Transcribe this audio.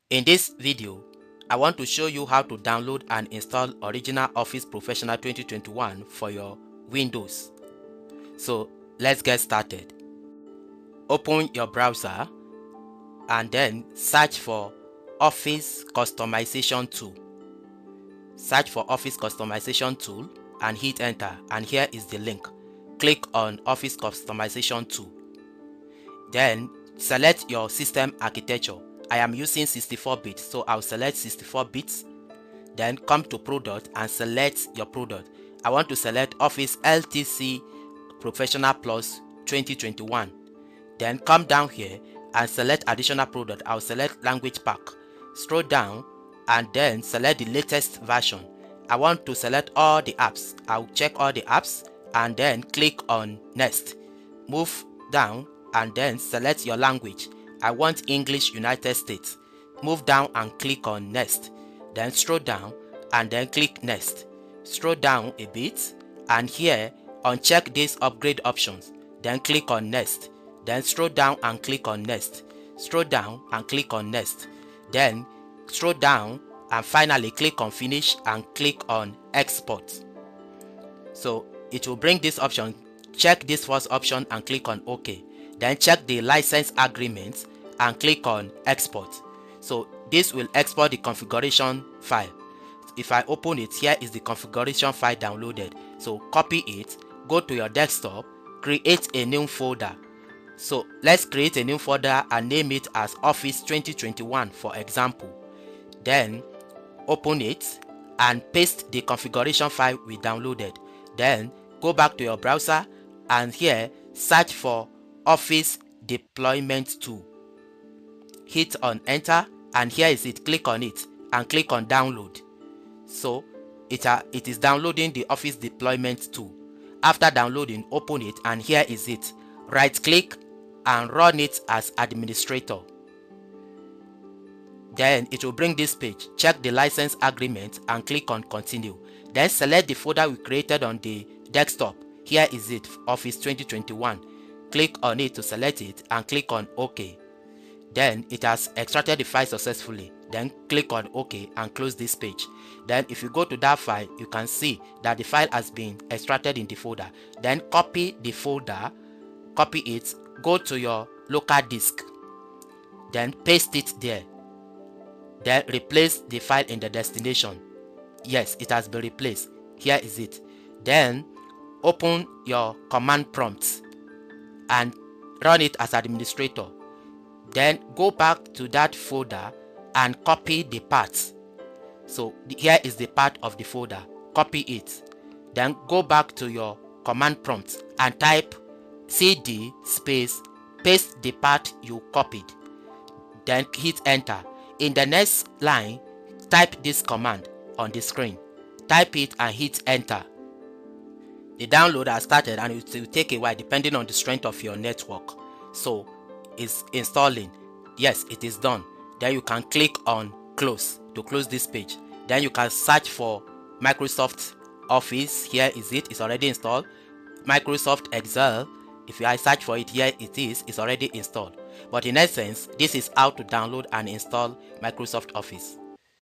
In this video, I want to show you how to download and install original Office Professional 2021 for your Windows. So let's get started. Open your browser and then search for Office Customization Tool. Search for Office Customization Tool and hit enter, and here is the link. Click on Office Customization Tool. Then select your system architecture. I am using 64-bit, so I'll select 64 bits. Then come to product and select your product. I want to select Office LTC Professional Plus 2021. Then come down here and select additional product. I'll select language pack. Scroll down and then select the latest version. I want to select all the apps. I'll check all the apps and then click on next. Move down and then select your language. I want English United States. Move down and click on next. Then scroll down and then click next. Scroll down a bit and here uncheck these upgrade options. Then click on next. Then scroll down and click on next. Scroll down and click on next. Then scroll down and finally click on finish and click on export. So it will bring this option. Check this first option and click on OK. Then check the license agreement and click on export. So this will export the configuration file. If I open it, here is the configuration file downloaded. So copy it, go to your desktop, create a new folder. So let's create a new folder and name it as Office 2021 for example. Then open it and paste the configuration file we downloaded. Then go back to your browser and here search for Office Deployment Tool. Hit on enter and here is it. Click on it and click on download. So it is downloading the Office Deployment Tool. After downloading, open it and here is it. Right click and run it as administrator. Then it will bring this page. Check the license agreement and click on continue. Then select the folder we created on the desktop. Here is it, Office 2021. Click on it to select it and click on OK. Then it has extracted the file successfully. Then click on OK and close this page. Then if you go to that file, you can see that the file has been extracted in the folder. Then copy the folder, copy it, go to your local disk, then paste it there. Then replace the file in the destination. Yes, it has been replaced. Here is it. Then open your command prompt and run it as administrator. Then go back to that folder and copy the path. So here is the path of the folder. Copy it. Then go back to your command prompt and type cd space paste the path you copied. Then hit enter. In the next line, type this command on the screen. Type it and hit enter. The download has started and it will take a while depending on the strength of your network. So it's installing. Yes, it is done. Then you can click on close to close this page. Then you can search for Microsoft Office. Here is it. It's already installed. Microsoft Excel. If I search for it, here it is. It's already installed. But in essence, this is how to download and install Microsoft Office.